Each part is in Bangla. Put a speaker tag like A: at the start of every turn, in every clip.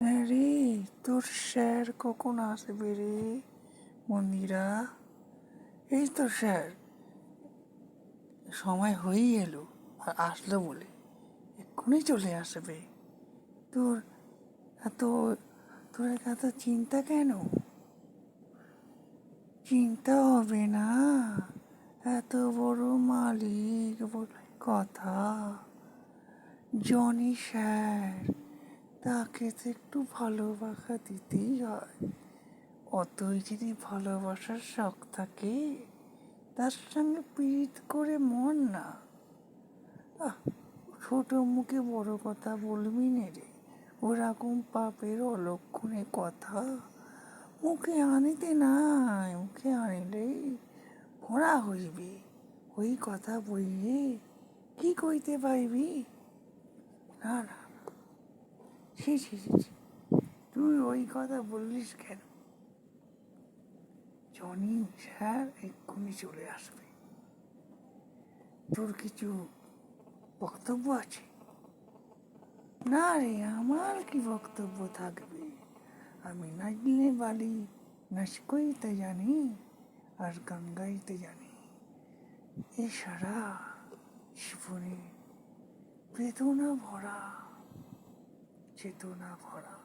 A: হ্যাঁ রে, তোর স্যার কখন আসবে রে? মন্দিরা, এই তো স্যার সময় হয়েই এলো, আর আসলো বলে এক্ষুনি চলে আসবে। তোর এত তোর এত চিন্তা কেন? চিন্তা হবে না, এত বড় মালিক বলে কথা। জনি স্যার, তাকে তো একটু ভালোবাসা দিতেই হয়। অতই যদি ভালোবাসার শখ থাকে, তার সঙ্গে পীড়িত করে মন না। আহ, ছোট মুখে বড় কথা বলবি নে রে। ওরকম পাপের অলক্ষণে কথা মুখে আনিতে নাই। মুখে আনিলেই ফোঁড়া হইবে। ওই কথা বললে কি কইতে পাইবি? না না, ছি ছি ছি ছি। তুই ওই কথা বললিস কেন? জনি স্যার এক্ষুনি চলে আসবে। তোর কিছু বক্তব্য আছে? না রে, আমার কি বক্তব্য থাকবে? আমি নাচলে বালি নাচ কইতে জানি, আর গান গাইতে জানি। এছাড়া জীবনে বেদনা ভরা, চেতনা ভরা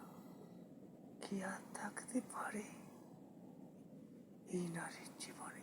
A: কি আর থাকতে পারে এই নারীর জীবনে?